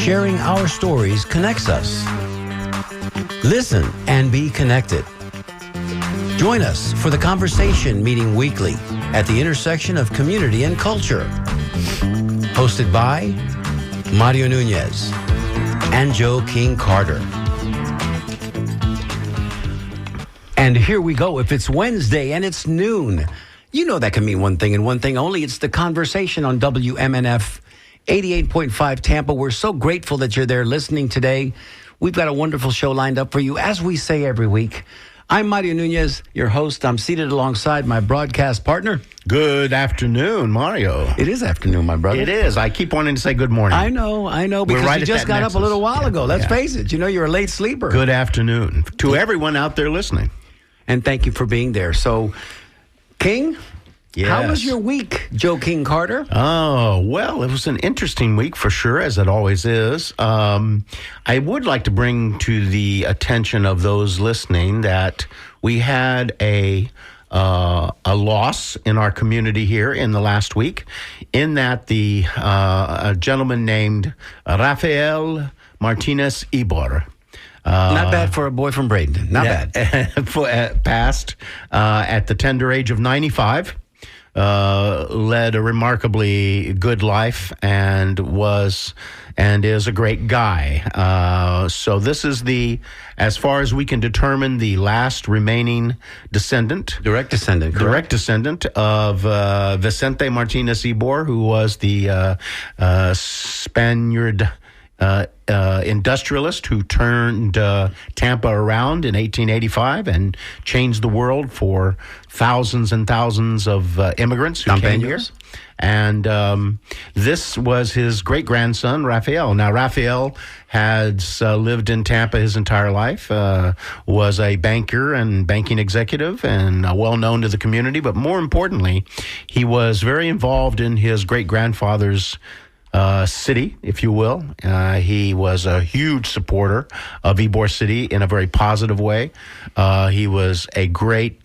sharing our stories connects us. Listen and be connected. Join us for the conversation meeting weekly at the intersection of community and culture. Hosted by Mario Nunez and Joe King Carter. And here we go. If it's Wednesday and it's noon, you know that can mean one thing and one thing only. It's the conversation on WMNF 88.5 Tampa. We're so grateful that you're there listening today. We've got a wonderful show lined up for you, as we say every week. I'm Mario Nunez, your host. I'm seated alongside my broadcast partner. Good afternoon, Mario. It is afternoon, my brother. It is. I keep wanting to say good morning. I know, because right you just got up a little while ago. Let's face it. You know, you're a late sleeper. Good afternoon to everyone out there listening. And thank you for being there. So, King, yes. How was your week, Joe King Carter? Oh, well, it was an interesting week for sure, as it always is. I would like to bring to the attention of those listening that we had a loss in our community here in the last week, in that a gentleman named Rafael Martinez Ibor. Not bad for a boy from Bradenton. Not bad. Passed at the tender age of 95. Led a remarkably good life and is a great guy. So this is as far as we can determine, the last remaining descendant. Direct descendant, correct? Direct descendant of Vicente Martinez Ibor, who was the Spaniard industrialist who turned Tampa around in 1885 and changed the world for thousands and thousands of immigrants who came here. And this was his great-grandson, Rafael. Now, Rafael has lived in Tampa his entire life, was a banker and banking executive and well-known to the community. But more importantly, he was very involved in his great-grandfather's city, if you will. He was a huge supporter of Ybor City in a very positive way. He was a great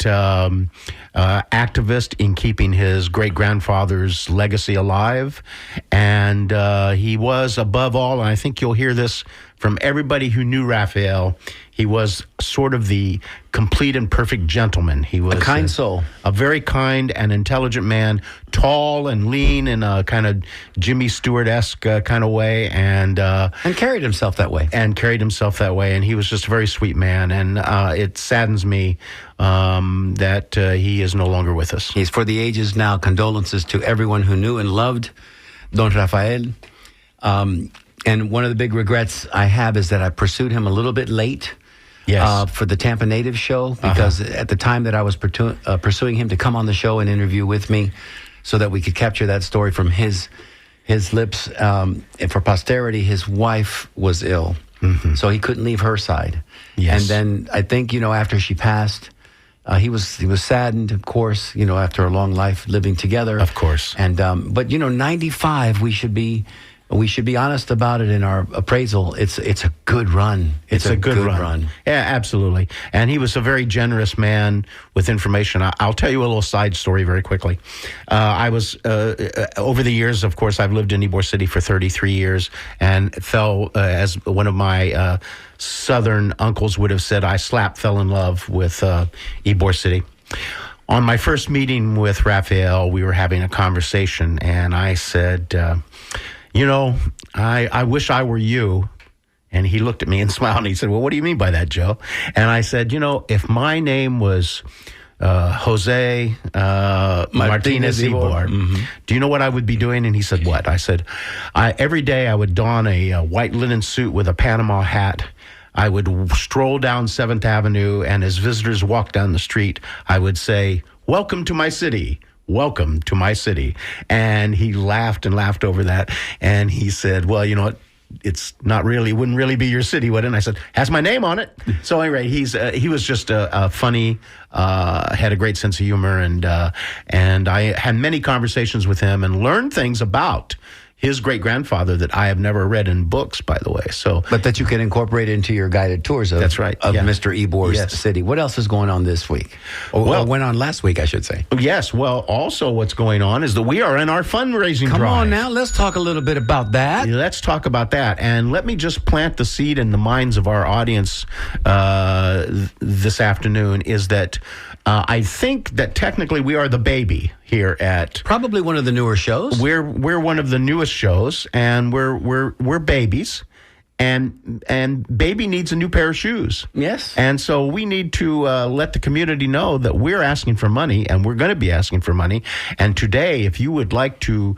activist in keeping his great-grandfather's legacy alive. And he was, above all, and I think you'll hear this from everybody who knew Rafael, he was sort of the complete and perfect gentleman. He was a kind soul. A very kind and intelligent man, tall and lean in a kind of Jimmy Stewart-esque kind of way. And carried himself that way. And he was just a very sweet man. And it saddens me that he is no longer with us. He's for the ages now. Condolences to everyone who knew and loved Don Rafael. And one of the big regrets I have is that I pursued him a little bit late. Yes. For the Tampa Native show, because at the time that I was pursuing him to come on the show and interview with me so that we could capture that story from his lips, and for posterity, his wife was ill. Mm-hmm. So he couldn't leave her side. Yes. And then I think, after she passed, he was saddened, of course, after a long life living together. Of course. And but 95, we should be honest about it in our appraisal. It's a good run. It's a good run. Yeah, absolutely. And he was a very generous man with information. I'll tell you a little side story very quickly. I was, over the years, of course, I've lived in Ybor City for 33 years and fell, as one of my southern uncles would have said, I fell in love with Ybor City. On my first meeting with Rafael, we were having a conversation, and I said, I wish I were you. And he looked at me and smiled, and he said, well, what do you mean by that, Joe? And I said, if my name was Jose Martinez Ibor, mm-hmm. Do you know what I would be doing? And he said, what? I said, every day I would don a white linen suit with a Panama hat. I would stroll down 7th Avenue, and as visitors walked down the street, I would say, welcome to my city. Welcome to my city. And he laughed and laughed over that. And he said, well, you know what? It wouldn't really be your city, would it? And I said, has my name on it. So anyway, he was just a funny, had a great sense of humor. And I had many conversations with him and learned things about his great-grandfather that I have never read in books, by the way. So, but that you can incorporate into your guided tours of, that's right, of Mr. Ebor's city. What else is going on this week? Or went on last week, I should say. Yes. Well, also what's going on is that we are in our fundraising drive. Come on now. Let's talk a little bit about that. Let's talk about that. And let me just plant the seed in the minds of our audience this afternoon is that I think that technically we are the baby here at probably one of the newer shows. We're one of the newest shows, and we're babies, and baby needs a new pair of shoes. Yes, and so we need to let the community know that we're asking for money, and we're going to be asking for money. And today, if you would like to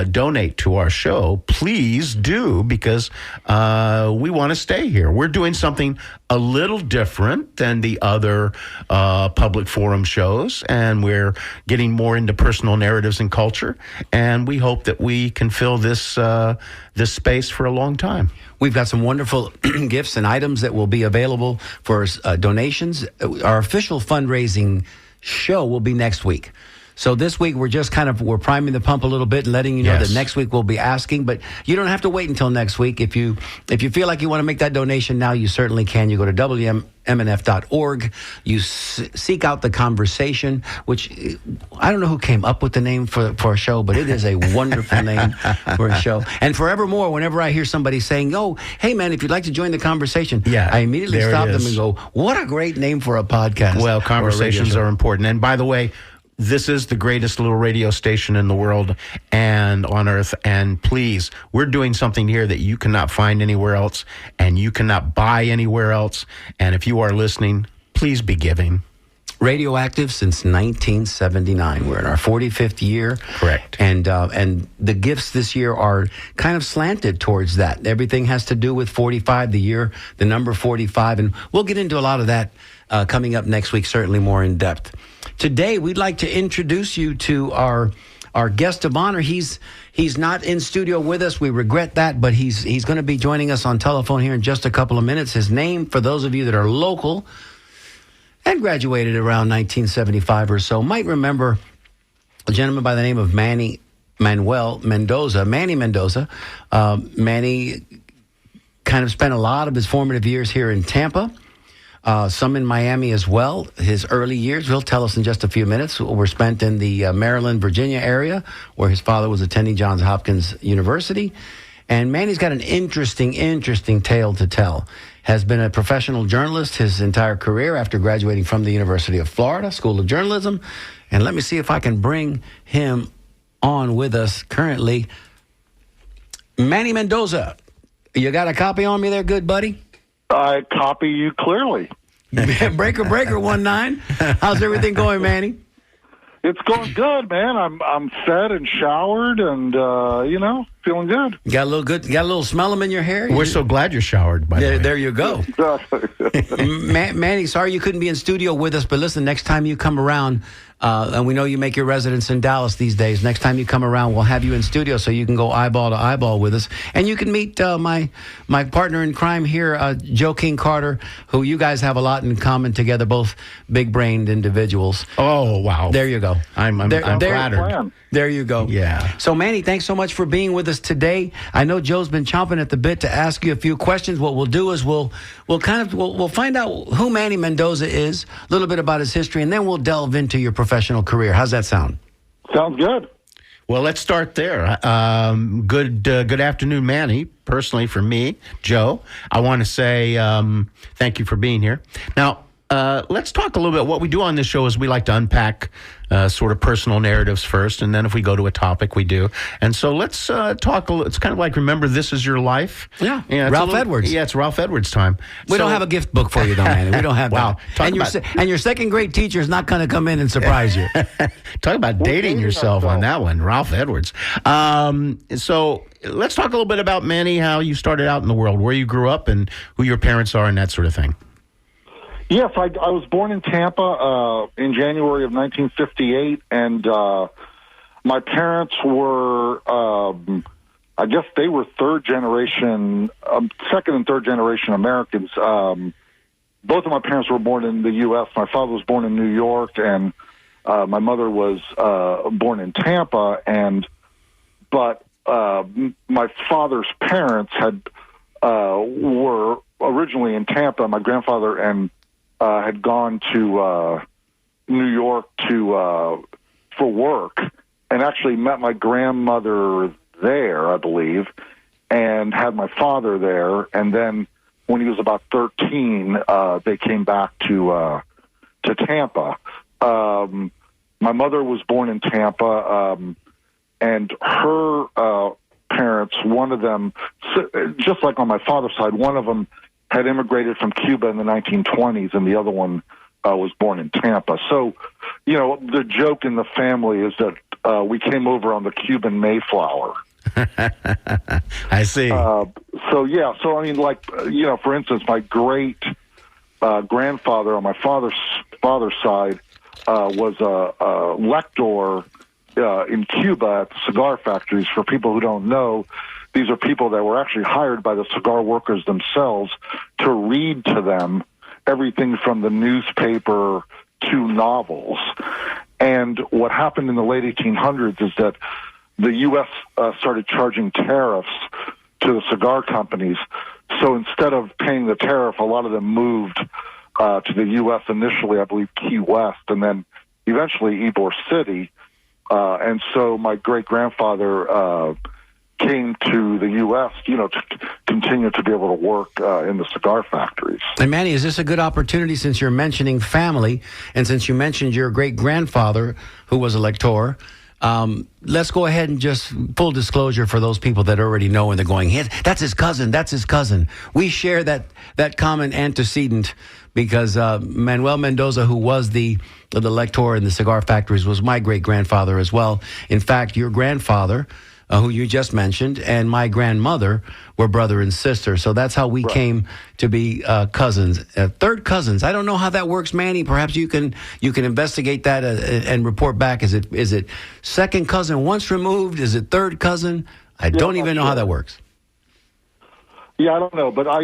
donate to our show, please do, because we want to stay here. We're doing something a little different than the other public forum shows, and we're getting more into personal narratives and culture, and we hope that we can fill this this space for a long time. We've got some wonderful gifts and items that will be available for donations. Our official fundraising show will be next week. So this week we're priming the pump a little bit and letting you know that next week we'll be asking, but you don't have to wait until next week. If you feel like you want to make that donation now, you certainly can. You go to WMNF.org. You seek out the conversation, which I don't know who came up with the name for a show, but it is a wonderful name for a show. And forevermore, whenever I hear somebody saying, "Oh, hey man, if you'd like to join the conversation," I immediately stop them and go, "What a great name for a podcast." Well, conversations are important. And by the way, this is the greatest little radio station in the world and on earth. And please, we're doing something here that you cannot find anywhere else and you cannot buy anywhere else. And if you are listening, please be giving. Radioactive since 1979. We're in our 45th year. Correct. And the gifts this year are kind of slanted towards that. Everything has to do with 45, the number 45. And we'll get into a lot of that coming up next week, certainly more in depth. Today, we'd like to introduce you to our guest of honor. He's not in studio with us. We regret that, but he's going to be joining us on telephone here in just a couple of minutes. His name, for those of you that are local and graduated around 1975 or so, might remember a gentleman by the name of Manny Mendoza. Manny Mendoza. Manny kind of spent a lot of his formative years here in Tampa. Some in Miami as well. His early years, he'll tell us in just a few minutes, were spent in the Maryland, Virginia area, where his father was attending Johns Hopkins University. And Manny's got an interesting tale to tell. Has been a professional journalist his entire career after graduating from the University of Florida School of Journalism. And let me see if I can bring him on with us currently. Manny Mendoza, you got a copy on me there, good buddy? I copy you clearly. Breaker 19. How's everything going, Manny? It's going good, man. I'm fed and showered, and feeling good. Got a little smell them in your hair. We're so glad you're showered. By the way, there you go. Manny, sorry you couldn't be in studio with us, but listen, next time you come around. And we know you make your residence in Dallas these days. Next time you come around, we'll have you in studio so you can go eyeball to eyeball with us. And you can meet my partner in crime here, Joe King Carter, who you guys have a lot in common together, both big-brained individuals. Oh, wow. There you go. I'm flattered. There you go. Yeah. So, Manny, thanks so much for being with us today. I know Joe's been chomping at the bit to ask you a few questions. What we'll do is we'll find out who Manny Mendoza is, a little bit about his history, and then we'll delve into your professional career. How's that sound? Sounds good. Well, let's start there. Good afternoon, Manny. Personally, for me, Joe, I want to say thank you for being here. Now, let's talk a little bit. What we do on this show is we like to unpack sort of personal narratives first, and then if we go to a topic, we do. And so let's talk a little. It's kind of like, remember, This Is Your Life? Yeah, Ralph Edwards. Yeah, it's Ralph Edwards time. We don't have a gift book for you, though, Manny. We don't have that. And your second grade teacher is not going to come in and surprise you. Talk about dating yourself on that one, Ralph Edwards. So let's talk a little bit about, Manny, how you started out in the world, where you grew up, and who your parents are, and that sort of thing. Yes, I was born in Tampa in January of 1958, and my parents were, I guess they were second and third generation Americans. Both of my parents were born in the U.S. My father was born in New York, and my mother was born in Tampa, but my father's parents were originally in Tampa. My grandfather had gone to New York for work, and actually met my grandmother there, I believe, and had my father there. And then when he was about 13, they came back to Tampa. My mother was born in Tampa, and her parents, one of them, just like on my father's side, one of them had immigrated from Cuba in the 1920s, and the other one was born in Tampa. So, the joke in the family is that we came over on the Cuban Mayflower. I see. So I mean, for instance, my great grandfather on my father's side was a lector in Cuba at the cigar factories. For people who don't know, these are people that were actually hired by the cigar workers themselves to read to them everything from the newspaper to novels. And what happened in the late 1800s is that the U.S. Started charging tariffs to the cigar companies. So instead of paying the tariff, a lot of them moved to the U.S. initially, I believe, Key West, and then eventually Ybor City. And so my great-grandfather came to the U.S., to continue to be able to work in the cigar factories. And Manny, is this a good opportunity, since you're mentioning family, and since you mentioned your great-grandfather, who was a lector? Let's go ahead and just full disclosure for those people that already know and they're going, that's his cousin, that's his cousin. We share that common antecedent because Manuel Mendoza, who was the lector in the cigar factories, was my great-grandfather as well. In fact, your grandfather, who you just mentioned, and my grandmother were brother and sister. So that's how we came to be cousins, third cousins. I don't know how that works, Manny. Perhaps you can investigate that and report back. Is it second cousin once removed? Is it third cousin? I don't even know how that works. Yeah, I don't know, but I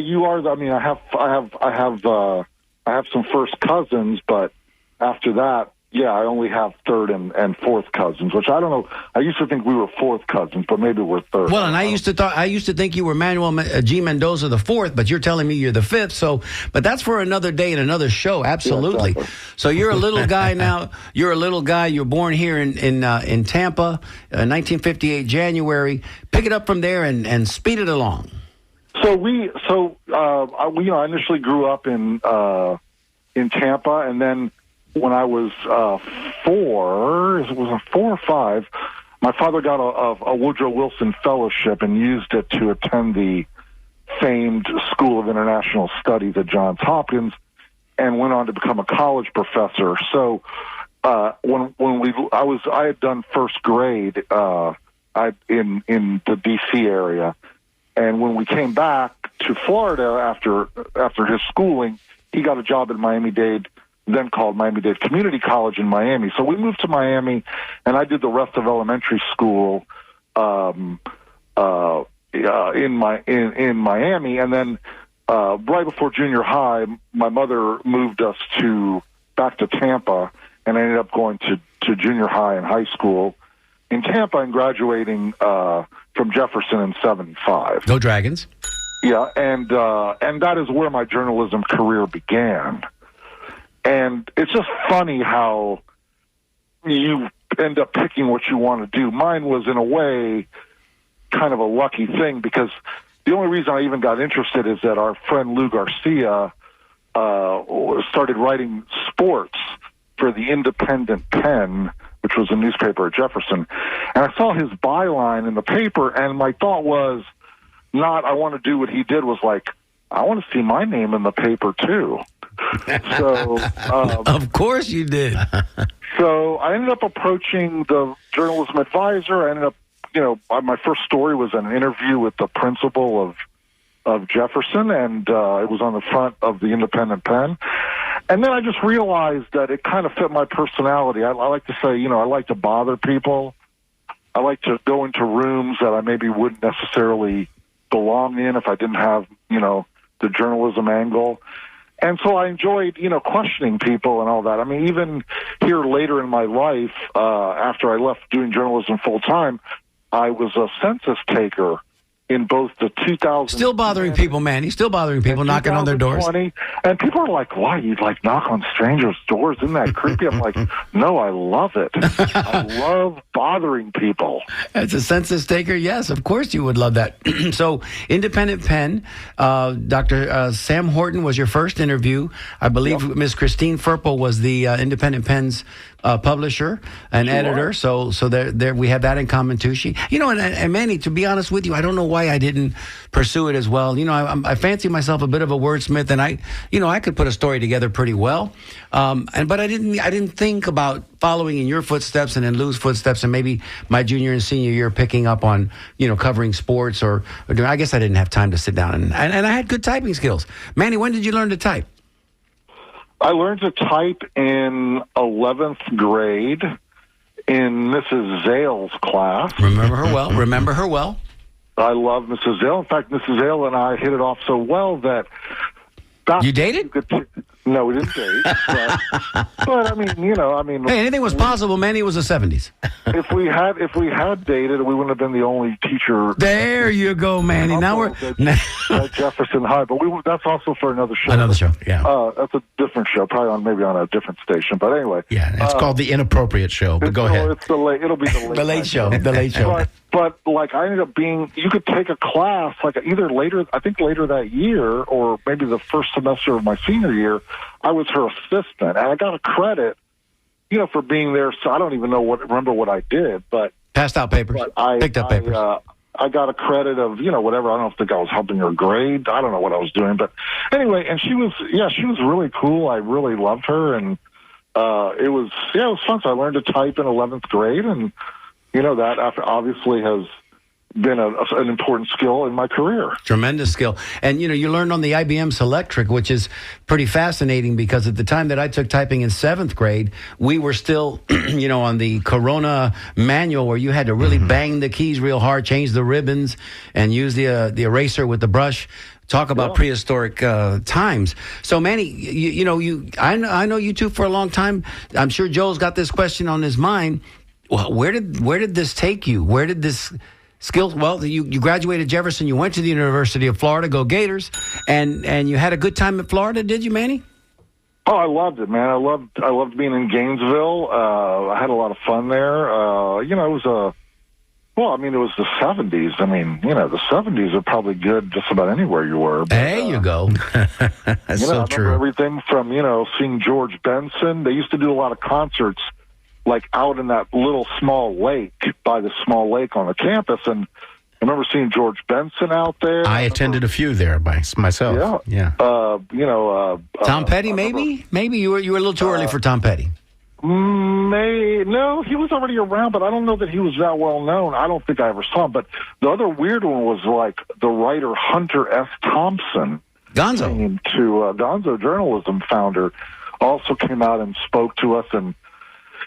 have some first cousins, but after that, yeah, I only have third and fourth cousins, which I don't know. I used to think we were fourth cousins, but maybe we're third. Well, and I used to think you were Manuel G. Mendoza the fourth, but you're telling me you're the fifth. So, but that's for another day and another show. Absolutely. Yeah, exactly. So you're a little guy now. You're a little guy. You're born here in Tampa, 1958 January. Pick it up from there and speed it along. So I initially grew up in Tampa, and then when I was 4 or 5, my father got a Woodrow Wilson Fellowship and used it to attend the famed School of International Studies at Johns Hopkins, and went on to become a college professor. So I had done first grade in the D.C. area, and when we came back to Florida after his schooling, he got a job at Miami-Dade, then called Miami-Dade Community College in Miami. So we moved to Miami, and I did the rest of elementary school in Miami. And then right before junior high, my mother moved us back to Tampa, and I ended up going to junior high and high school in Tampa and graduating from Jefferson in 1975. Go Dragons. Yeah, and that is where my journalism career began. And it's just funny how you end up picking what you want to do. Mine was, in a way, kind of a lucky thing, because the only reason I even got interested is that our friend Lou Garcia started writing sports for the Independent Pen, which was a newspaper at Jefferson. And I saw his byline in the paper, and my thought was not, I want to do what he did, was like, I want to see my name in the paper too. So, of course you did. So I ended up approaching the journalism advisor. I ended up, my first story was an interview with the principal of Jefferson, and it was on the front of the Independent Pen. And then I just realized that it kind of fit my personality. I like to say, I like to bother people. I like to go into rooms that I maybe wouldn't necessarily belong in if I didn't have, the journalism angle. And so I enjoyed, questioning people and all that. I mean, even here later in my life, after I left doing journalism full time, I was a census taker in both the 2000. Still bothering people, man. He's still bothering people, knocking on their doors. And people are like, why? You like knock on strangers' doors? Isn't that creepy? I'm like, no, I love it. I love bothering people. As a census taker, yes, of course you would love that. So, Independent Pen, Dr. Sam Horton was your first interview. I believe Miss Christine Furple was the Independent Pen's publisher and editor. So there we have that in common too. And Manny, to be honest with you, I don't know why I didn't pursue it as well. I fancy myself a bit of a wordsmith, and I could put a story together pretty well. But I didn't think about following in your footsteps and in Lou's footsteps, and maybe my junior and senior year picking up on covering sports or I guess I didn't have time to sit down and I had good typing skills. Manny, when did you learn to type? I learned to type in 11th grade in Mrs. Zale's class. Remember her well. I love Mrs. Zale. In fact, Mrs. Zale and I hit it off so well that... You dated? No, we didn't date. But I mean, hey, anything was possible, Manny. It was the 70s. If we had dated, we wouldn't have been the only teacher. There you go, Manny. Now we're at Jefferson High, but that's also for another show. Another show, yeah. That's a different show, probably maybe on a different station. But anyway, yeah, it's called The Inappropriate Show. But go ahead. It'll be the late show. The late show. But I ended up you could take a class either later that year or maybe the first semester of my senior year. I was her assistant, and I got a credit, for being there. So I don't even remember what I did, but passed out papers, picked up papers. I got a credit of whatever. I don't think I was helping her grade. I don't know what I was doing, but anyway. And she was really cool. I really loved her, and it was fun. So I learned to type in 11th grade, and that obviously has been an important skill in my career. Tremendous skill. And, you learned on the IBM Selectric, which is pretty fascinating because at the time that I took typing in 7th grade, we were still, on the Corona manual where you had to really bang the keys real hard, change the ribbons, and use the eraser with the brush. Talk about prehistoric times. So, Manny, I know you two for a long time. I'm sure Joe's got this question on his mind. Well, where did this take you? Where did this skill? Well, you graduated Jefferson. You went to the University of Florida. Go Gators! And you had a good time in Florida, did you, Manny? Oh, I loved it, man. I loved being in Gainesville. I had a lot of fun there. It was it was the 70s. I mean, the 70s are probably good just about anywhere you were. But, there you go. That's so I true. Everything from, seeing George Benson. They used to do a lot of concerts out in that little small lake, by the small lake on the campus. And I remember seeing George Benson out there. I attended a few there myself. Yeah. Tom Petty, maybe? Maybe you were a little too early for Tom Petty. No, he was already around, but I don't know that he was that well known. I don't think I ever saw him. But the other weird one was the writer Hunter S. Thompson. Gonzo. Gonzo Journalism founder also came out and spoke to us, and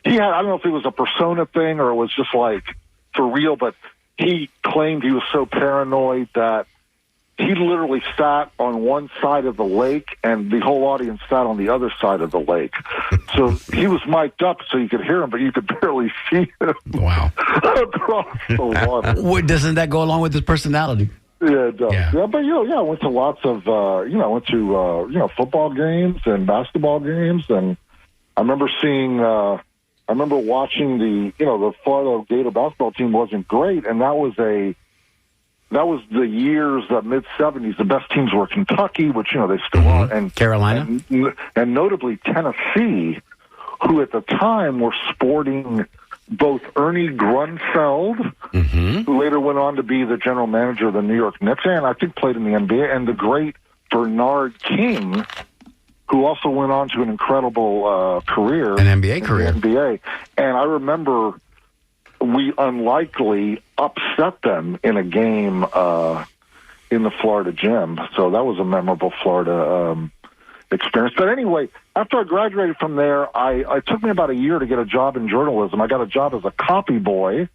he had, I don't know if it was a persona thing or it was just for real, but he claimed he was so paranoid that he literally sat on one side of the lake and the whole audience sat on the other side of the lake. So he was mic'd up so you could hear him, but you could barely see him. Wow. Across the water. Doesn't that go along with his personality? Yeah, it does. Yeah, but I went to lots of, football games and basketball games, and I remember watching the Florida Gator basketball team wasn't great, and that was the years, the mid-'70s. The best teams were Kentucky, which, they still are, and Carolina. And notably Tennessee, who at the time were sporting both Ernie Grunfeld, who later went on to be the general manager of the New York Knicks, and I think played in the NBA, and the great Bernard King, who also went on to an incredible career. An NBA career. NBA. And I remember we unlikely upset them in a game in the Florida gym. So that was a memorable Florida experience. But anyway, after I graduated from there, it took me about a year to get a job in journalism. I got a job as a copy boy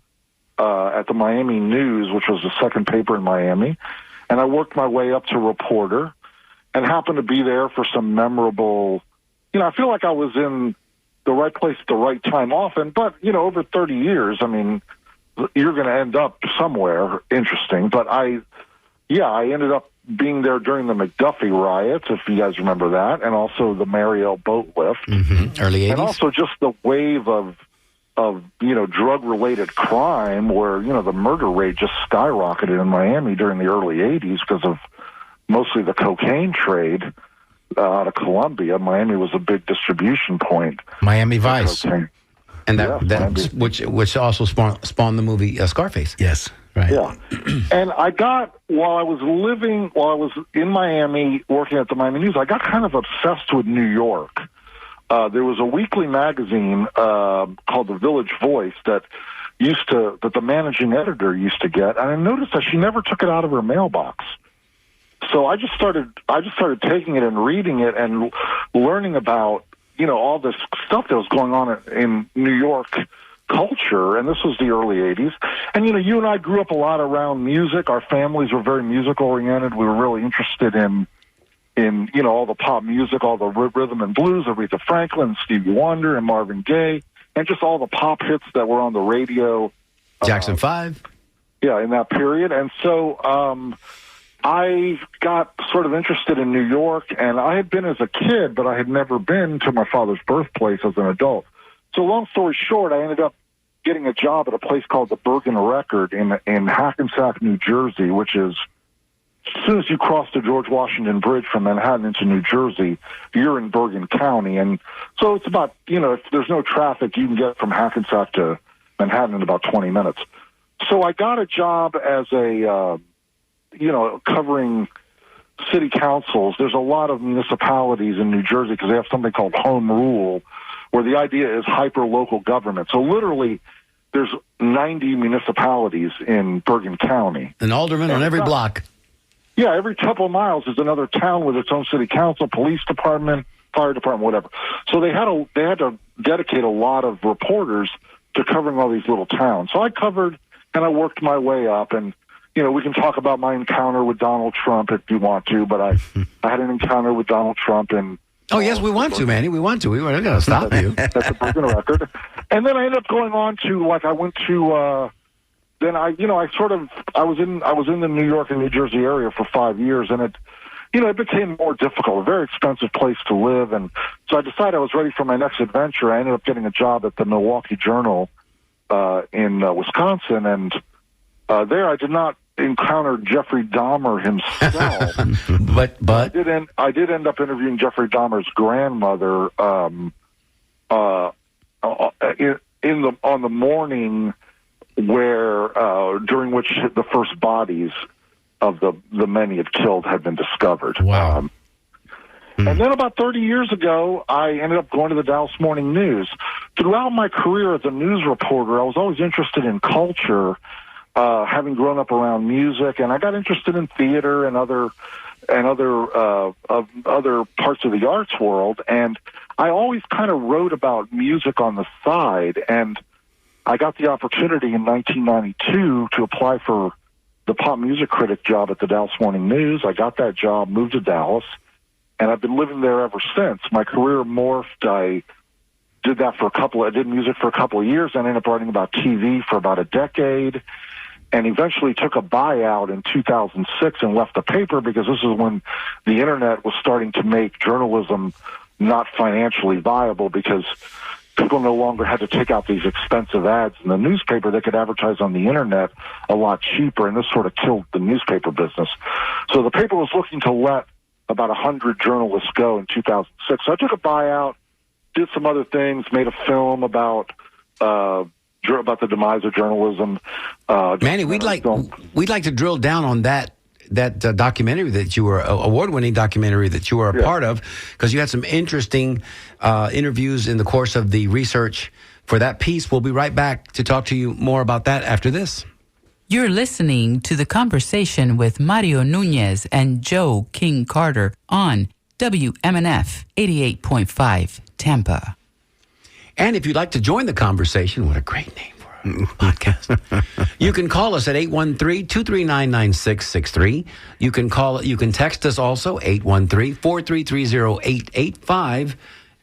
at the Miami News, which was the second paper in Miami. And I worked my way up to reporter and happened to be there for some memorable, I feel like I was in the right place at the right time often, but, over 30 years, I mean, you're going to end up somewhere interesting. But I ended up being there during the McDuffie riots, if you guys remember that, and also the Mariel boat lift. Early 80s. And also just the wave of drug-related crime where, the murder rate just skyrocketed in Miami during the early 80s because of mostly the cocaine trade out of Colombia. Miami was a big distribution point. Miami Vice. Cocaine. And which also spawned the movie Scarface. Yes, right. Yeah. And I got, while I was in Miami working at the Miami News, I got kind of obsessed with New York. There was a weekly magazine called The Village Voice that the managing editor used to get, and I noticed that she never took it out of her mailbox. So I just started taking it and reading it and learning about, all this stuff that was going on in New York culture, and this was the early 80s. And, you and I grew up a lot around music. Our families were very music-oriented. We were really interested in all the pop music, all the rhythm and blues, Aretha Franklin, Stevie Wonder, and Marvin Gaye, and just all the pop hits that were on the radio. Jackson 5. Yeah, in that period. And so I got sort of interested in New York, and I had been as a kid, but I had never been to my father's birthplace as an adult. So long story short, I ended up getting a job at a place called the Bergen Record in Hackensack, New Jersey, which is, as soon as you cross the George Washington Bridge from Manhattan into New Jersey, you're in Bergen County. And so it's about, if there's no traffic, you can get from Hackensack to Manhattan in about 20 minutes. So I got a job as covering city councils. There's a lot of municipalities in New Jersey because they have something called home rule, where the idea is hyper-local government. So literally, there's 90 municipalities in Bergen County. An alderman on every block. Yeah, every couple of miles is another town with its own city council, police department, fire department, whatever. So they had to dedicate a lot of reporters to covering all these little towns. So I covered, and I worked my way up, and we can talk about my encounter with Donald Trump if you want to, but I had an encounter with Donald Trump in. Oh, yes, we want to, Manny. We want to. We're not going to stop you. That's a Bergen Record. And then I ended up going on to, I went to, then I was in the New York and New Jersey area for 5 years, and it became more difficult, a very expensive place to live. And so I decided I was ready for my next adventure. I ended up getting a job at the Milwaukee Journal in Wisconsin, and there I did not encounter Jeffrey Dahmer himself. but I did end up interviewing Jeffrey Dahmer's grandmother on the morning where during which the first bodies of the men he had killed had been discovered. Wow. And then about 30 years ago, I ended up going to the Dallas Morning News. Throughout my career as a news reporter, I was always interested in culture, having grown up around music, and I got interested in theater and other parts of the arts world. And I always kind of wrote about music on the side, and I got the opportunity in 1992 to apply for the pop music critic job at the Dallas Morning News. I got that job, moved to Dallas, and I've been living there ever since. My career morphed. I did music for a couple of years, and ended up writing about TV for about a decade, and eventually took a buyout in 2006 and left the paper because this is when the internet was starting to make journalism not financially viable because people no longer had to take out these expensive ads in the newspaper. They could advertise on the internet a lot cheaper, and this sort of killed the newspaper business. So the paper was looking to let about 100 journalists go in 2006. So I took a buyout, did some other things, made a film about the demise of journalism. Manny, we'd like to drill down on that documentary that you were award-winning documentary that you were a part of, because you had some interesting interviews in the course of the research for that piece. We'll be right back to talk to you more about that after this. You're listening to The Conversation with Mario Nunez and Joe King Carter on WMNF 88.5 Tampa. And if you'd like to join the conversation, what a great name for a podcast. You can call us at 813-239-9663. You can text us also, 813-433-0885.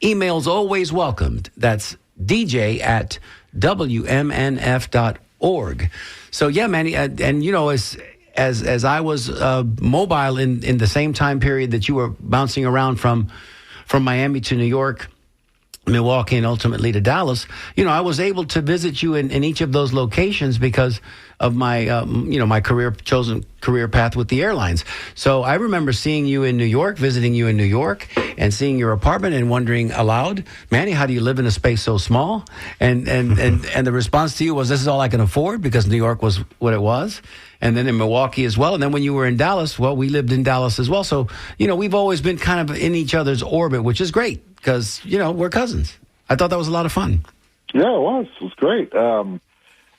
Emails always welcomed. That's DJ@WMNF.org. org. So yeah, Manny, and you know, as I was mobile in the same time period that you were bouncing around from Miami to New York, Milwaukee, and ultimately to Dallas, you know, I was able to visit you in each of those locations because of my, my chosen career path with the airlines. So I remember seeing you in New York, visiting you in New York, and seeing your apartment and wondering aloud, Manny, how do you live in a space so small? And the response to you was, this is all I can afford, because New York was what it was. And then in Milwaukee as well. And then when you were in Dallas, well, we lived in Dallas as well. So, you know, we've always been kind of in each other's orbit, which is great because, you know, we're cousins. I thought that was a lot of fun. Yeah, it was. It was great.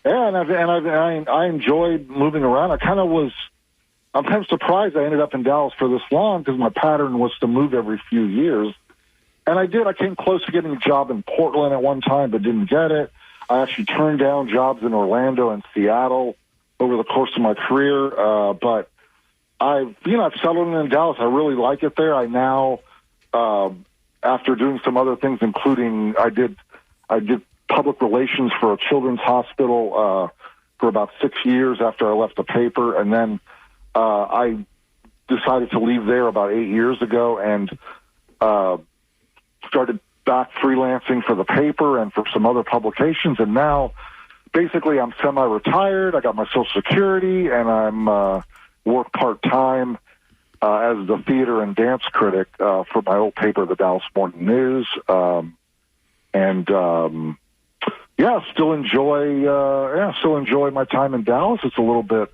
I enjoyed moving around. I'm kind of surprised I ended up in Dallas for this long because my pattern was to move every few years. And I did. I came close to getting a job in Portland at one time, but didn't get it. I actually turned down jobs in Orlando and Seattle over the course of my career. But I've settled in Dallas. I really like it there. I now, after doing some other things, including I did public relations for a children's hospital for about 6 years after I left the paper. And then I decided to leave there about 8 years ago and started back freelancing for the paper and for some other publications. And now, basically, I'm semi-retired. I got my Social Security, and I'm work part-time as the theater and dance critic for my old paper, the Dallas Morning News. Still enjoy my time in Dallas. It's a little bit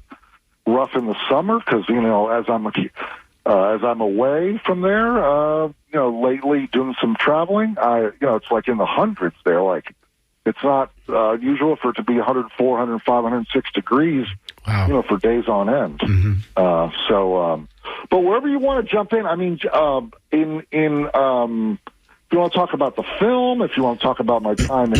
rough in the summer because, you know, as I'm away from there, lately doing some traveling, it's like in the hundreds there. Like, it's not usual for it to be 104, 105, 106 degrees, wow, for days on end. Mm-hmm. But wherever you want to jump in, I mean, if you want to talk about the film, if you want to talk about my time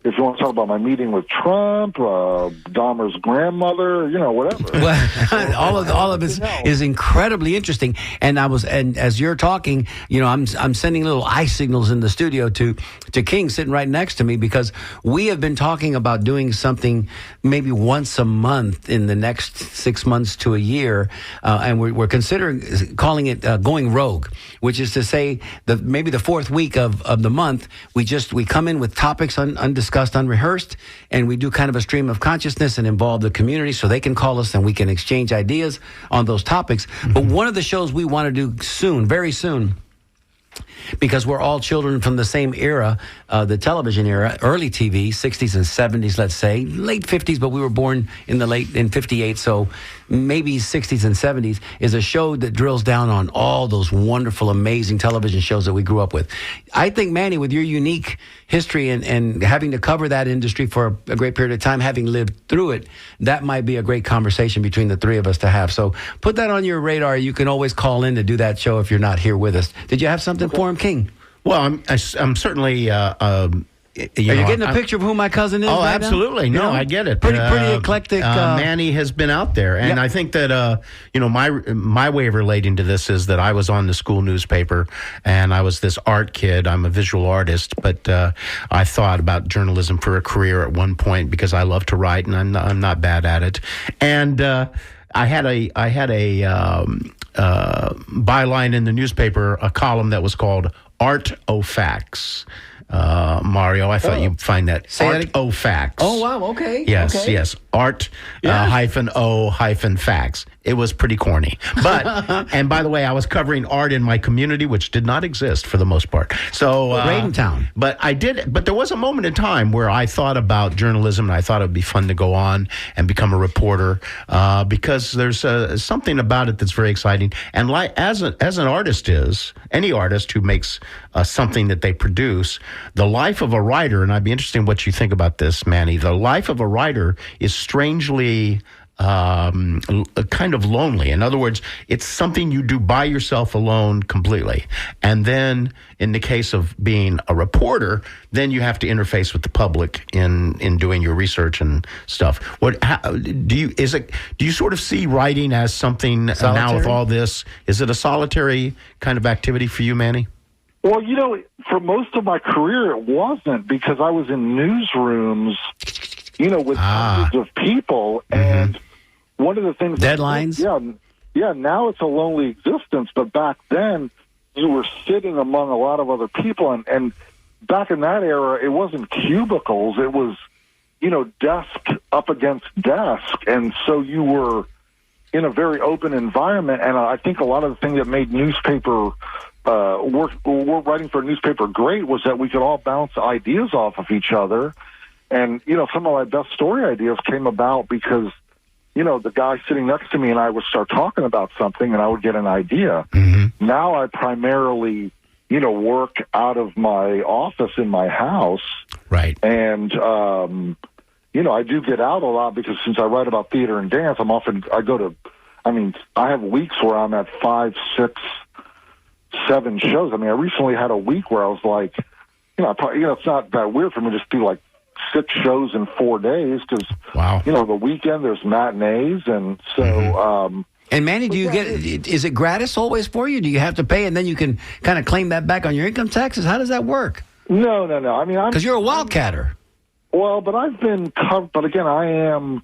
if you want to talk about my meeting with Trump, Dahmer's grandmother, whatever. Well, all of it is incredibly interesting. And as you're talking, I'm sending little eye signals in the studio to King sitting right next to me, because we have been talking about doing something maybe once a month in the next 6 months to a year, and we're considering calling it going rogue, which is to say maybe the fourth week of the month we come in with topics undiscussed, unrehearsed, and we do kind of a stream of consciousness and involve the community so they can call us and we can exchange ideas on those topics. Mm-hmm. But one of the shows we want to do soon, very soon, because we're all children from the same era, the television era, early TV, 60s and 70s, let's say, late 50s, but we were born in 58, so maybe 60s and 70s, is a show that drills down on all those wonderful, amazing television shows that we grew up with. I think, Manny, with your unique history and having to cover that industry for a great period of time, having lived through it, that might be a great conversation between the three of us to have. So put that on your radar. You can always call in to do that show if you're not here with us. Did you have something for him, King? Well, I'm certainly... Are you getting a picture of who my cousin is? Oh, right absolutely. Now? No, I get it. Pretty eclectic. Manny has been out there, and I think that my way of relating to this is that I was on the school newspaper, and I was this art kid. I'm a visual artist, but I thought about journalism for a career at one point because I love to write, and I'm not bad at it. And I had a byline in the newspaper, a column that was called Art-O-Facts. Mario, I thought you'd find that. Art-O-Facts. Oh, wow, okay. Yes. Art -O-Facts. It was pretty corny. But, and by the way, I was covering art in my community, which did not exist for the most part. So, Bradentown. But there was a moment in time where I thought about journalism, and I thought it would be fun to go on and become a reporter, because there's something about it that's very exciting. And as an artist is, any artist who makes something that they produce, the life of a writer, and I'd be interested in what you think about this, Manny, the life of a writer is strangely kind of lonely. In other words, it's something you do by yourself alone completely. And then in the case of being a reporter, then you have to interface with the public in doing your research and stuff. Do you sort of see writing as something now with all this? Is it a solitary kind of activity for you, Manny? Well, for most of my career, it wasn't, because I was in newsrooms, with hundreds of people. And one of the things... Deadlines? Yeah, now it's a lonely existence, but back then you were sitting among a lot of other people, and back in that era, it wasn't cubicles, it was, desk up against desk, and so you were in a very open environment, and I think a lot of the thing that made newspaper writing for a newspaper great was that we could all bounce ideas off of each other, and, some of my best story ideas came about because the guy sitting next to me and I would start talking about something and I would get an idea. Now I primarily, work out of my office in my house. Right. And, I do get out a lot because since I write about theater and dance, I have weeks where I'm at 5, 6, 7 shows. I recently had a week where I was like, it's not that weird for me to just do like 6 shows in 4 days because, the weekend there's matinees. And so, and Manny, is it gratis always for you? Do you have to pay and then you can kind of claim that back on your income taxes? How does that work? No. Because you're a wildcatter. Well, but I've been covered, but again, I am,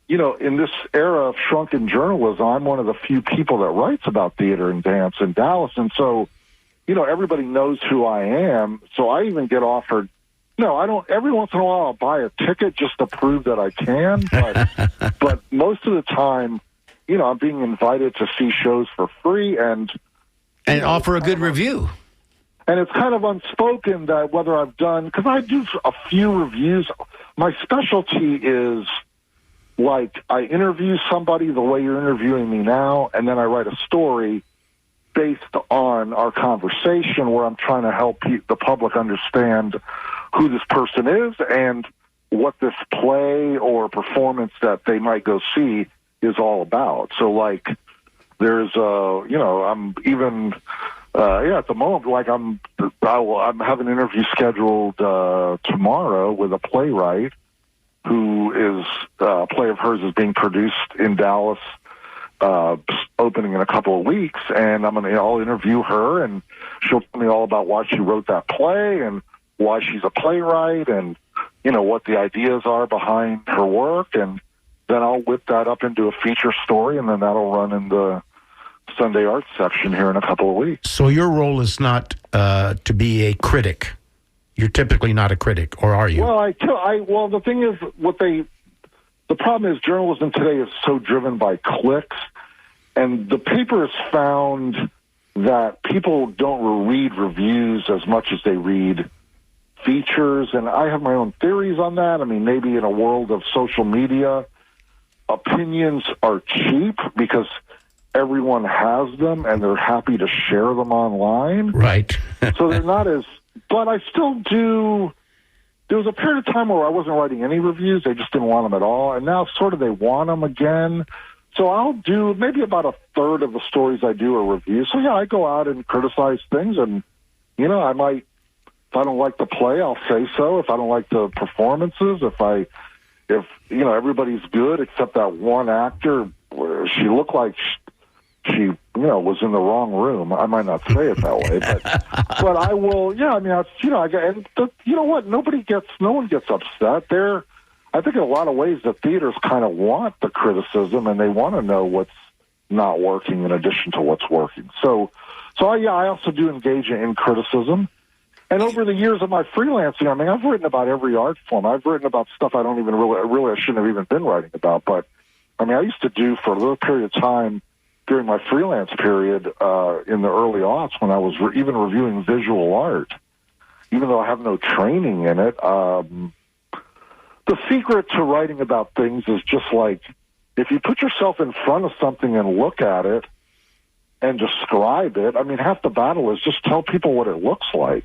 in this era of shrunken journalism, I'm one of the few people that writes about theater and dance in Dallas. And so, everybody knows who I am. So I even get offered, I don't, every once in a while I'll buy a ticket just to prove that I can. But most of the time, I'm being invited to see shows for free and offer a good review. And it's kind of unspoken that whether I've done, because I do a few reviews. My specialty is like I interview somebody the way you're interviewing me now, and then I write a story based on our conversation where I'm trying to help the public understand who this person is and what this play or performance that they might go see is all about. So, like, there's, I'm even, at the moment, like, I'm having an interview scheduled tomorrow with a playwright who is, a play of hers is being produced in Dallas, opening in a couple of weeks, and I'll interview her, and she'll tell me all about why she wrote that play and why she's a playwright and, what the ideas are behind her work, and then I'll whip that up into a feature story, and then that'll run in the Sunday Arts section here in a couple of weeks. So your role is not to be a critic. You're typically not a critic, or are you? Well, well, the thing is, the problem is journalism today is so driven by clicks, and the paper has found that people don't read reviews as much as they read features, and I have my own theories on that. Maybe in a world of social media, opinions are cheap because everyone has them and they're happy to share them online. Right. So they're not as, but I still do. There was a period of time where I wasn't writing any reviews. They just didn't want them at all. And now sort of they want them again. So I'll do maybe about a third of the stories I do are reviews. So yeah, I go out and criticize things, and, I might, if I don't like the play, I'll say so. If I don't like the performances, if everybody's good except that one actor, she looked like she was in the wrong room. I might not say it that way, but I will. Yeah, you know what? No one gets upset. I think in a lot of ways the theaters kind of want the criticism and they want to know what's not working in addition to what's working. So I also do engage in criticism. And over the years of my freelancing, I've written about every art form. I've written about stuff I don't even really I shouldn't have even been writing about. But I used to do for a little period of time during my freelance period in the early aughts when I was even reviewing visual art, even though I have no training in it. The secret to writing about things is just like if you put yourself in front of something and look at it and describe it. Half the battle is just tell people what it looks like.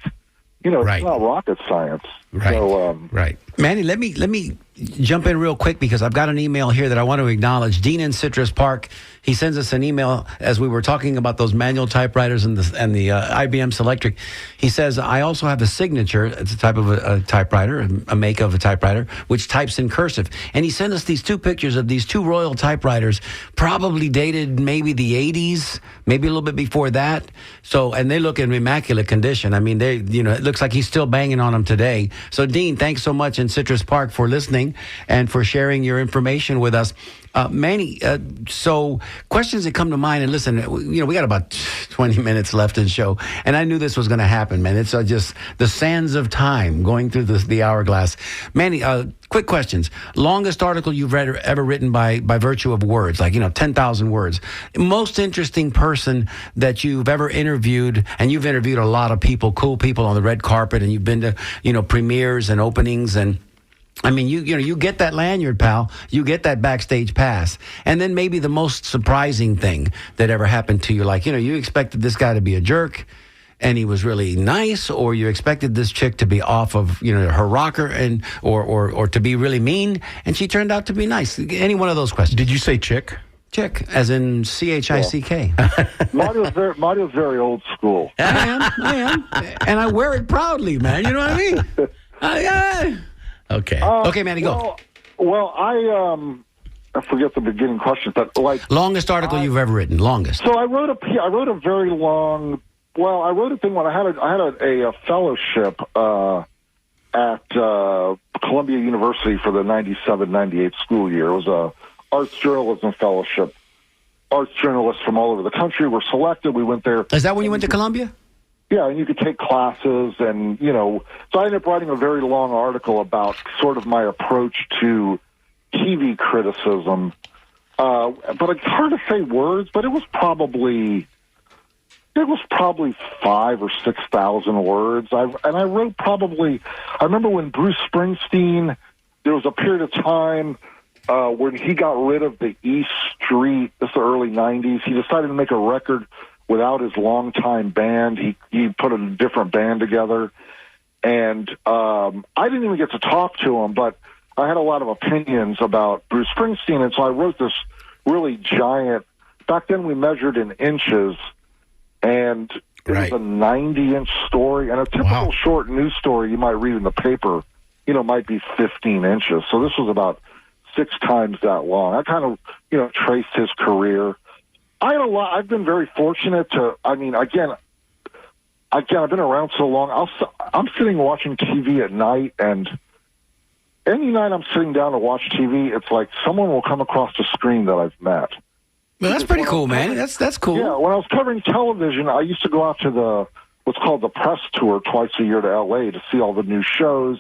Right. It's not rocket science. Right. So, right. Manny, let me jump in real quick because I've got an email here that I want to acknowledge. Dean in Citrus Park, he sends us an email as we were talking about those manual typewriters and the IBM Selectric. He says, I also have a Signature. It's a type of a typewriter, a make of a typewriter, which types in cursive. And he sent us these 2 pictures of these 2 Royal typewriters, probably dated maybe the 80s, maybe a little bit before that. So, and they look in immaculate condition. It looks like he's still banging on them today. So, Dean, thanks so much in Citrus Park for listening. listening and for sharing your information with us. Manny, so questions that come to mind, and listen, we got about 20 minutes left in the show, and I knew this was going to happen, man. It's just the sands of time going through the hourglass. Manny, quick questions. Longest article you've ever written by virtue of words, like, 10,000 words. Most interesting person that you've ever interviewed, and you've interviewed a lot of people, cool people on the red carpet, and you've been to, premieres and openings, and I mean, you get that lanyard, pal. You get that backstage pass. And then maybe the most surprising thing that ever happened to you, like, you expected this guy to be a jerk and he was really nice, or you expected this chick to be off of, her rocker and or to be really mean, and she turned out to be nice. Any one of those questions. Did you say chick? Chick, as in CHICK. Mario's very old school. I am. And I wear it proudly, man. You know what I mean? Okay. Okay, Manny, go. Well, I forget the beginning question, but longest article you've ever written. Longest. So I wrote a very long. Well, I wrote a thing when I had a fellowship at Columbia University for the 97-98 school year. It was a arts journalism fellowship. Arts journalists from all over the country were selected. We went there. Is that when you went to Columbia? Yeah, and you could take classes, and, so I ended up writing a very long article about sort of my approach to TV criticism. But it's hard to say words, but it was probably 5,000 or 6,000 words. I wrote probably, I remember when Bruce Springsteen, there was a period of time when he got rid of the East Street, this is the early 90s, he decided to make a record without his longtime band. He put a different band together. And I didn't even get to talk to him, but I had a lot of opinions about Bruce Springsteen. And so I wrote this really giant, back then we measured in inches, and it was a 90-inch story. And a typical short news story you might read in the paper, might be 15 inches. So this was about 6 times that long. I kind of, traced his career. I had a lot. I've been very fortunate to. I mean, again, I've been around so long. I'm sitting watching TV at night, and any night I'm sitting down to watch TV, it's like someone will come across the screen that I've met. Well, that's pretty cool, man. That's cool. Yeah, when I was covering television, I used to go out to what's called the press tour twice a year to L.A. to see all the new shows,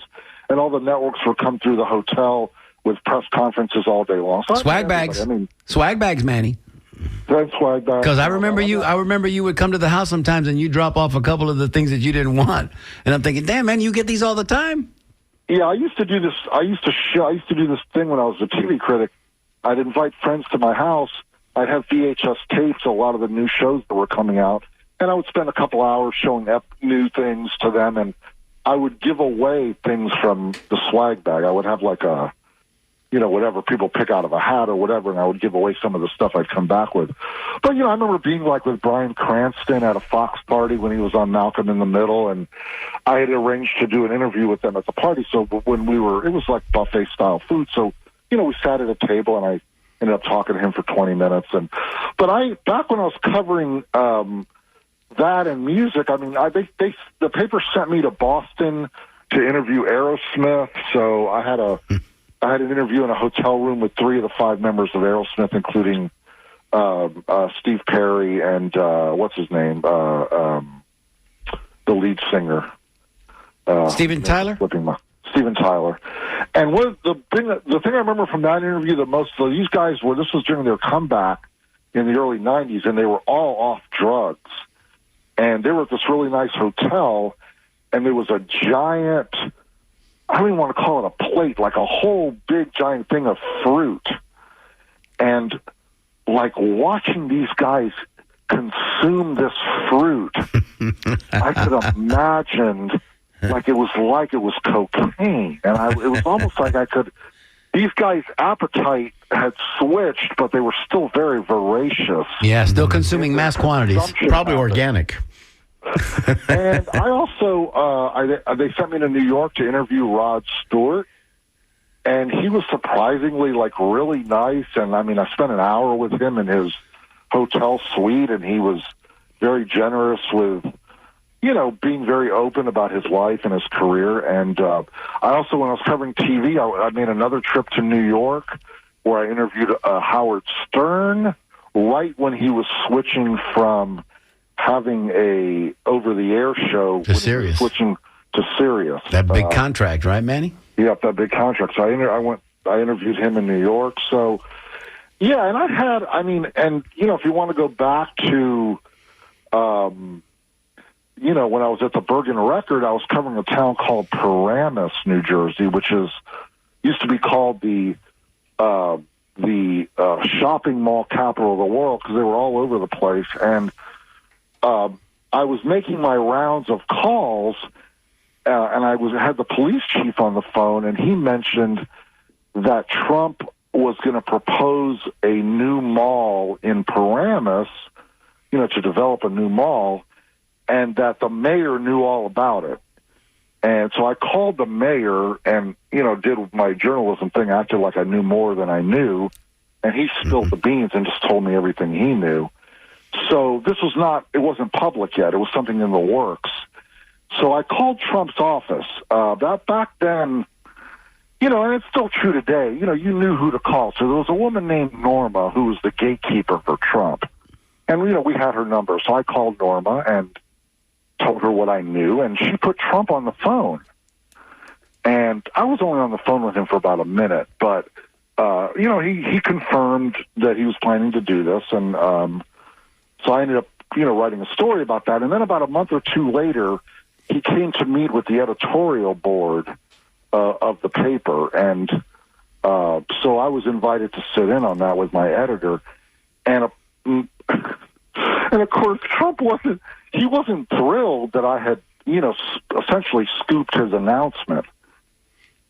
and all the networks would come through the hotel with press conferences all day long. So swag bags. Swag bags, Manny. Because I remember you would come to the house sometimes and you drop off a couple of the things that you didn't want, and I'm thinking, damn, man, you get these all the time. Yeah, I used to do this. I used to do this thing when I was a TV critic. I'd invite friends to my house. I'd have VHS tapes of a lot of the new shows that were coming out, and I would spend a couple hours showing new things to them, and I would give away things from the swag bag. I would have like a, whatever people pick out of a hat or whatever, and I would give away some of the stuff I'd come back with. But, I remember being like with Bryan Cranston at a Fox party when he was on Malcolm in the Middle, and I had arranged to do an interview with them at the party. So when it was like buffet style food. So, we sat at a table, and I ended up talking to him for 20 minutes. But back when I was covering that and music, I mean, the paper sent me to Boston to interview Aerosmith. So I had an interview in a hotel room with 3 of the 5 members of Aerosmith, including Steve Perry and what's his name, the lead singer, Steven Tyler. Steven Tyler. And the thing I remember from that interview the most, these guys were. This was during their comeback in the early '90s, and they were all off drugs. And they were at this really nice hotel, and there was a giant, I don't even want to call it a plate, like a whole big giant thing of fruit. And like watching these guys consume this fruit, I could imagine it was cocaine. And it was almost like these guys' appetite had switched, but they were still very voracious. Yeah, still consuming mass quantities. Probably organic. And I also, they sent me to New York to interview Rod Stewart, and he was surprisingly really nice. And I mean, I spent an hour with him in his hotel suite, and he was very generous with, being very open about his life and his career. And I also, when I was covering TV, I made another trip to New York where I interviewed Howard Stern right when he was switching from having a over-the-air show to Sirius, switching to Sirius. That big contract, right, Manny? Yep, that big contract. So I interviewed him in New York. So, yeah, and if you want to go back to, when I was at the Bergen Record, I was covering a town called Paramus, New Jersey, which used to be called the shopping mall capital of the world because they were all over the place. And I was making my rounds of calls, and I had the police chief on the phone, and he mentioned that Trump was going to propose a new mall in Paramus, to develop a new mall, and that the mayor knew all about it. And so I called the mayor and, did my journalism thing, acted like I knew more than I knew, and he spilled the beans and just told me everything he knew. So it wasn't public yet. It was something in the works. So I called Trump's office. Back then, and it's still true today, you knew who to call. So there was a woman named Norma who was the gatekeeper for Trump. And, we had her number. So I called Norma and told her what I knew, and she put Trump on the phone. And I was only on the phone with him for about a minute, but, he confirmed that he was planning to do this. And so I ended up, writing a story about that. And then about a month or two later, he came to meet with the editorial board of the paper. And so I was invited to sit in on that with my editor. And of course, Trump wasn't thrilled that I had, essentially scooped his announcement.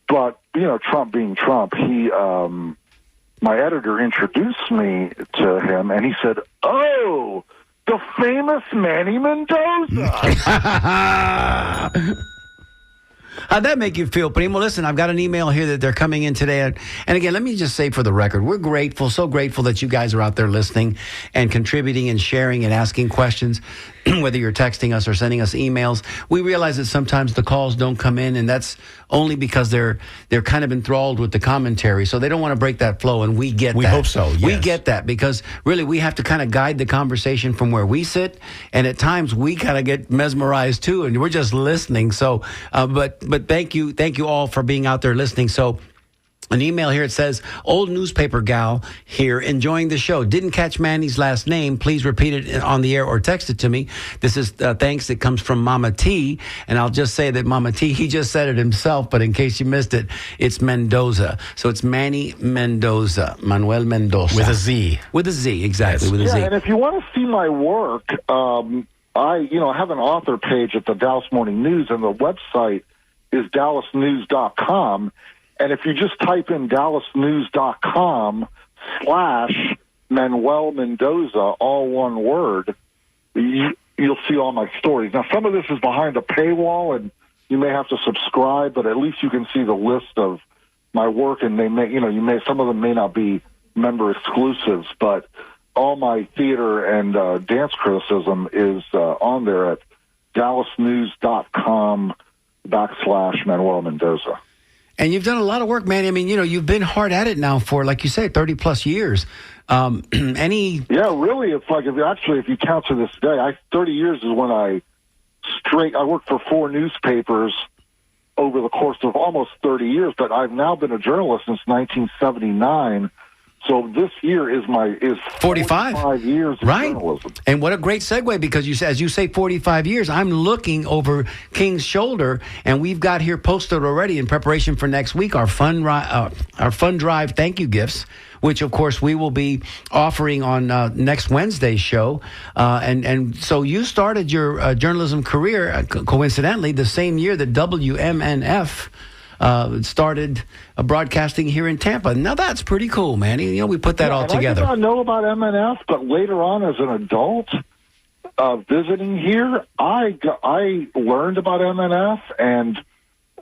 But, Trump being Trump, my editor introduced me to him, and he said, "Oh, the famous Manny Mendoza." How'd that make you feel, Primo? Listen, I've got an email here that they're coming in today. And again, let me just say for the record, we're grateful, so grateful that you guys are out there listening and contributing and sharing and asking questions, whether you're texting us or sending us emails. We realize that sometimes the calls don't come in, and that's only because they're kind of enthralled with the commentary. So they don't want to break that flow, and we get that. We hope so, yes. We get that because really we have to kind of guide the conversation from where we sit, and at times we kind of get mesmerized too, and we're just listening. So, but thank you all for being out there listening. So, an email here, it says, "Old newspaper gal here, enjoying the show. Didn't catch Manny's last name. Please repeat it on the air or text it to me." This is thanks. It comes from Mama T. And I'll just say that Mama T, he just said it himself, but in case you missed it, it's Mendoza. So it's Manny Mendoza, Manuel Mendoza. With a Z. With a Z, exactly, Yes. with a Z. And if you want to see my work, I have an author page at the Dallas Morning News, and the website is dallasnews.com. And if you just type in dallasnews.com/Manuel Mendoza, all one word, you'll see all my stories. Now, some of this is behind a paywall, and you may have to subscribe, but at least you can see the list of my work, and they may, some of them may not be member exclusives, but all my theater and dance criticism is on there at dallasnews.com/Manuel Mendoza. And you've done a lot of work, Manny. I mean, you've been hard at it now for, like you say, 30 plus years. Yeah, really. It's like, if you count to this day, 30 years is when I worked for 4 newspapers over the course of almost 30 years, but I've now been a journalist since 1979. So this year is 45 years of journalism. And what a great segue, because as you say 45 years, I'm looking over King's shoulder, and we've got here posted already in preparation for next week our fund drive thank you gifts, which of course we will be offering on next Wednesday's show. And so you started your journalism career, coincidentally, the same year that WMNF started broadcasting here in Tampa. Now that's pretty cool, man. We put that all together. I did not know about MNF, but later on, as an adult visiting here, I learned about MNF, and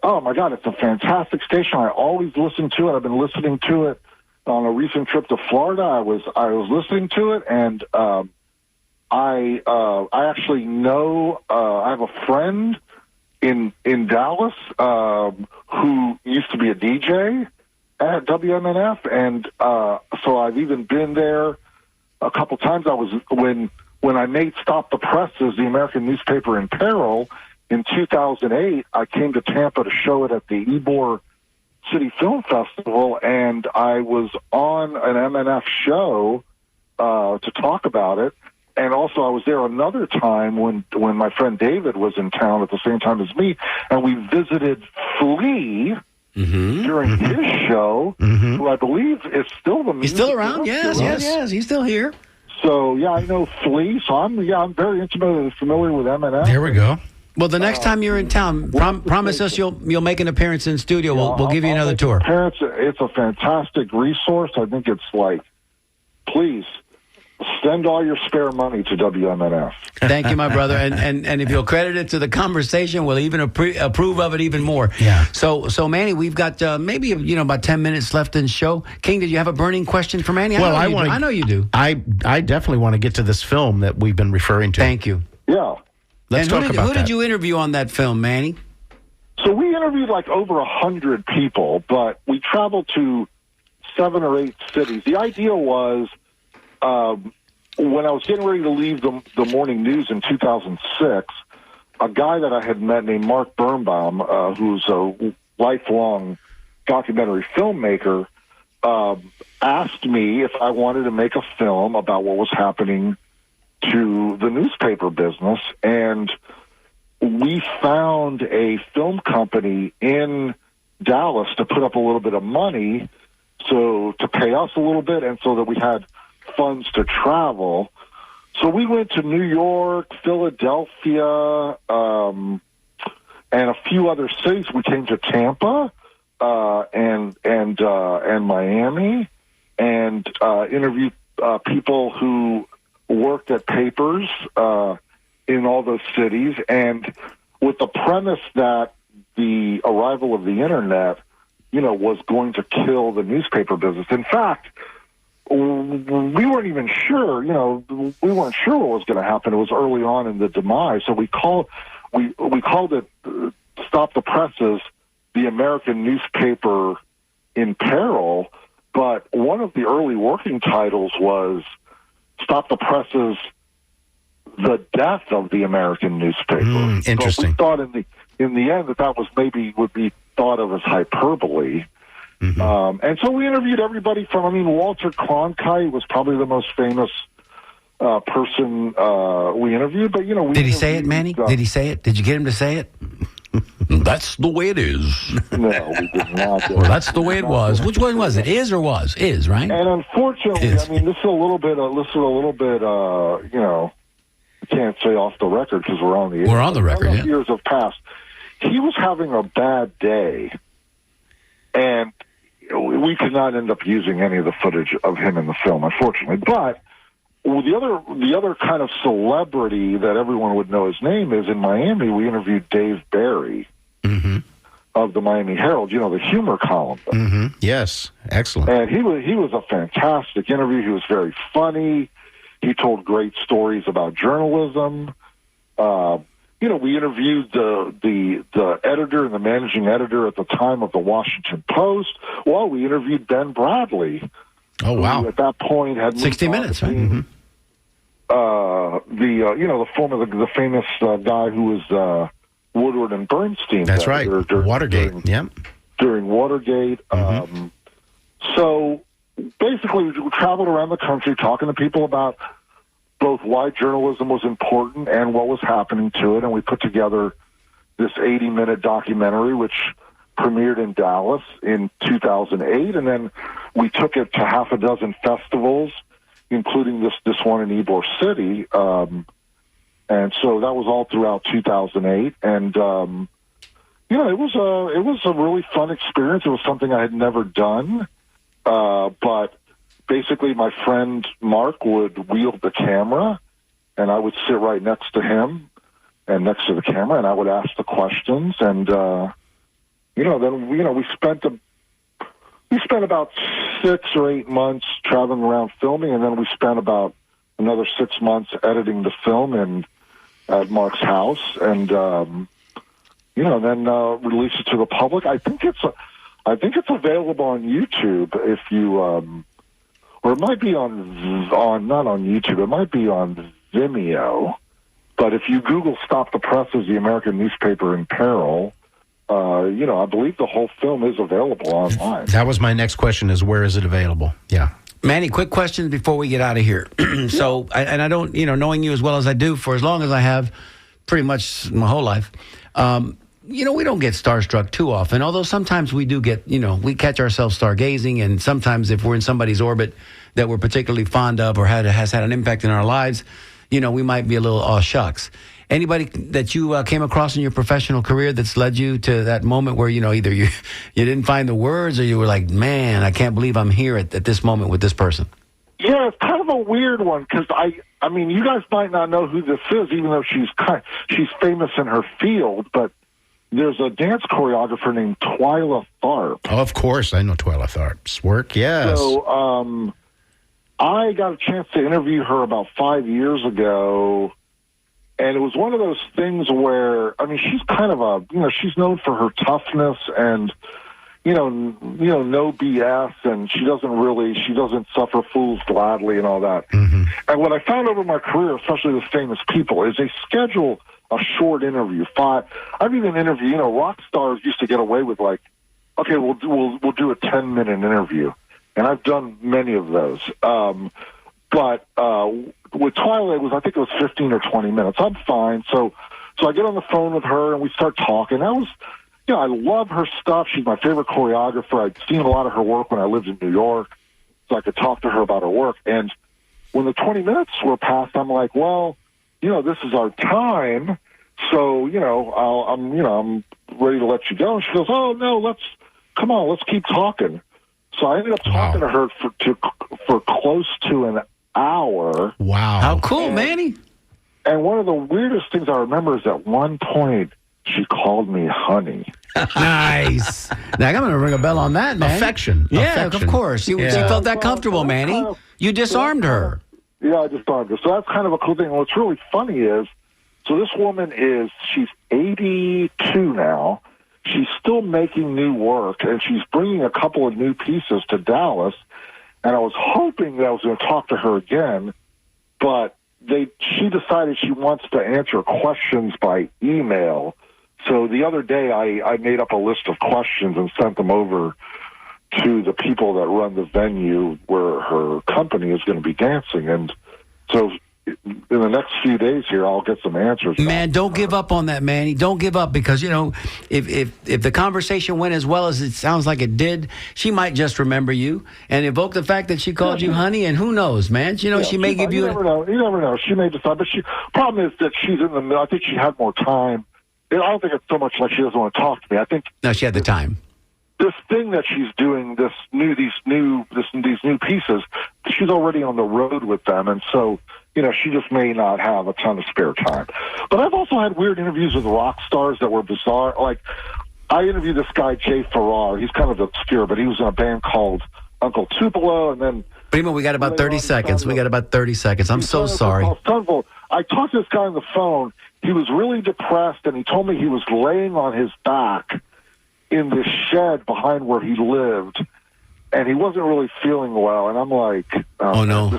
oh my God, it's a fantastic station. I always listen to it. I've been listening to it on a recent trip to Florida. I was listening to it, and I actually know, I have a friend in Dallas who used to be a DJ at WMNF, and so I've even been there a couple times. I was when I made Stop the Presses, the American newspaper in peril, in 2008. I came to Tampa to show it at the Ybor City Film Festival, and I was on an MNF show to talk about it. And also, I was there another time when my friend David was in town at the same time as me, and we visited Flea during his show, who I believe is still the He's still around? Yes. He's still here. So, yeah, I know Flea. So, I'm very intimately familiar with MNF. There we go. Well, the next time you're in town, promise us you'll make an appearance in studio. We'll give you another tour. It's a fantastic resource. I think it's like, please, send all your spare money to WMNF. Thank you, my brother. And if you'll credit it to the conversation, we'll even approve of it even more. Yeah. So Manny, we've got maybe about 10 minutes left in the show. King, did you have a burning question for Manny? I know you do. I definitely want to get to this film that we've been referring to. Thank you. Yeah. Let's talk about that. Who did you interview on that film, Manny? So we interviewed like over 100 people, but we traveled to 7 or 8 cities. The idea was, when I was getting ready to leave the morning news in 2006, a guy that I had met named Mark Birnbaum, who's a lifelong documentary filmmaker, asked me if I wanted to make a film about what was happening to the newspaper business. And we found a film company in Dallas to put up a little bit of money to pay us a little bit, and so that we had funds to travel. So we went to New York, Philadelphia, and a few other cities. We came to Tampa and Miami, and interviewed people who worked at papers in all those cities, and with the premise that the arrival of the internet, was going to kill the newspaper business. In fact, we weren't even sure, we weren't sure what was going to happen. It was early on in the demise. So we called it Stop the Presses, the American newspaper in peril. But one of the early working titles was Stop the Presses, the death of the American newspaper. Interesting. But we thought in the end that was would be thought of as hyperbole. And so we interviewed everybody from, Walter Cronkite was probably the most famous person we interviewed. But, did he say it, Manny? Did he say it? Did you get him to say it? That's the way it is. No, we did not. Well, that's the way it was. Which one was it? Is or was? Is, right? And unfortunately, this is a little bit, I can't say off the record because we're on the air. We're on the record, yeah. Years have passed. He was having a bad day, and we could not end up using any of the footage of him in the film, unfortunately. But the other kind of celebrity that everyone would know his name is in Miami. We interviewed Dave Barry of the Miami Herald, the humor column. Yes, excellent. And he was a fantastic interview. He was very funny. He told great stories about journalism. We interviewed the editor and the managing editor at the time of the Washington Post. Well, we interviewed Ben Bradley. Oh, wow. Who at that point had 60 Minutes, right? The famous guy who was Woodward and Bernstein. That's right. Watergate. During Watergate. So basically, we traveled around the country talking to people about both why journalism was important and what was happening to it, and we put together this 80-minute documentary, which premiered in Dallas in 2008, and then we took it to half a dozen festivals, including this one in Ybor City, and so that was all throughout 2008, and it was a really fun experience. It was something I had never done, but basically, my friend Mark would wield the camera, and I would sit right next to him and next to the camera, and I would ask the questions. And then we spent about 6 or 8 months traveling around filming, and then we spent about another 6 months editing the film at Mark's house, and then release it to the public. I think it's available on YouTube if you, or it might be on not on YouTube. It might be on Vimeo. But if you Google "Stop the Presses: The American Newspaper in Peril," I believe the whole film is available online. That was my next question: is where is it available? Yeah. Manny, quick question before we get out of here. So, I don't, knowing you as well as I do for as long as I have, pretty much my whole life, we don't get starstruck too often, although sometimes we do get, we catch ourselves stargazing, and sometimes if we're in somebody's orbit that we're particularly fond of or has had an impact in our lives, we might be a little, oh, shucks. Anybody that you came across in your professional career that's led you to that moment where, either you didn't find the words or you were like, man, I can't believe I'm here at this moment with this person? Yeah, it's kind of a weird one because I mean, you guys might not know who this is, even though she's famous in her field, but there's a dance choreographer named Twyla Tharp. Oh, of course, I know Twyla Tharp's work, yes. So I got a chance to interview her about 5 years ago, and it was one of those things where, I mean, she's kind of she's known for her toughness and, no BS, and she doesn't suffer fools gladly and all that. Mm-hmm. And what I found over my career, especially with famous people, is they schedule a short interview. I've even interviewed, rock stars used to get away with like, okay, we'll do a 10-minute interview. And I've done many of those. But with Twilight, I think it was 15 or 20 minutes. I'm fine. So I get on the phone with her and we start talking. I love her stuff. She's my favorite choreographer. I'd seen a lot of her work when I lived in New York, so I could talk to her about her work. And when the 20 minutes were passed, I'm like, well, this is our time. So, I'm ready to let you go. And she goes, oh, no, let's keep talking. So I ended up talking to her for close to an hour. Wow. How cool, Manny. And one of the weirdest things I remember is at one point, she called me honey. Nice. Now, I'm going to ring a bell on that, man. Affection. Yeah, of course. She felt that comfortable, Manny. You disarmed her. Yeah, I disarmed her. So that's kind of a cool thing. And what's really funny is, so this woman she's 82 now. She's still making new work, and she's bringing a couple of new pieces to Dallas. And I was hoping that I was going to talk to her again, but she decided she wants to answer questions by email. So the other day, I made up a list of questions and sent them over to the people that run the venue where her company is going to be dancing. And so in the next few days here, I'll get some answers. Man, don't give up on that, Manny. Don't give up because, if the conversation went as well as it sounds like it did, she might just remember you and evoke the fact that she called you honey. And who knows, man? She may give you... You never know. She may decide. But problem is that she's in the middle. I think she had more time. I don't think it's so much like she doesn't want to talk to me. I think... No, she had the time. This thing that she's doing, these new pieces, she's already on the road with them. And so... she just may not have a ton of spare time. But I've also had weird interviews with rock stars that were bizarre. Like, I interviewed this guy, Jay Farrar. He's kind of obscure, but he was in a band called Uncle Tupelo, and then... Primo, we got about 30 seconds. I'm so sorry. I talked to this guy on the phone. He was really depressed, and he told me he was laying on his back in this shed behind where he lived, and he wasn't really feeling well. And I'm like... oh, no.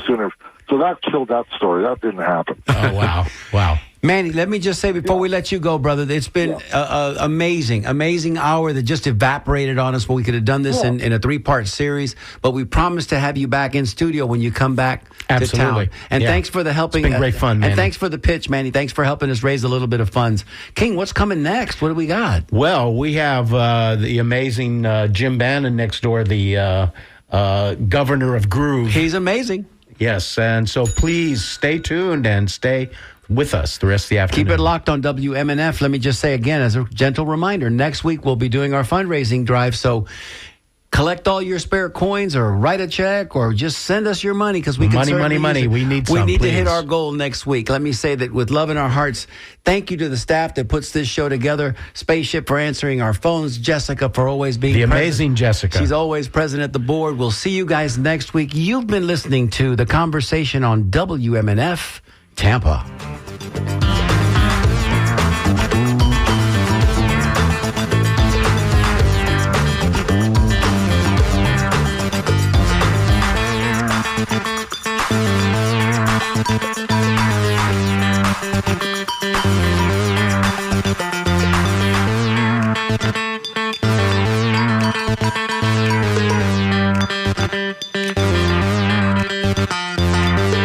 So that killed that story. That didn't happen. Oh, wow. Wow. Manny, let me just say before we let you go, brother, it's been an amazing hour that just evaporated on us. Well, we could have done this in a 3-part series, but we promised to have you back in studio when you come back to town. And thanks for the helping. It's been great fun, Manny. And thanks for the pitch, Manny. Thanks for helping us raise a little bit of funds. King, what's coming next? What do we got? Well, we have the amazing Jim Bannon next door, the governor of groove. He's amazing. Yes, and so please stay tuned and stay with us the rest of the afternoon. Keep it locked on WMNF. Let me just say again, as a gentle reminder, next week we'll be doing our fundraising drive. So collect all your spare coins or write a check or just send us your money because we can money. We need some, We need to hit please. our goal next week. Let me say that with love in our hearts, thank you to the staff that puts this show together. Spaceship for answering our phones. Jessica for always being The present. amazing Jessica. She's always present at the board. We'll see you guys next week. You've been listening to The Conversation on WMNF Tampa. Thank you.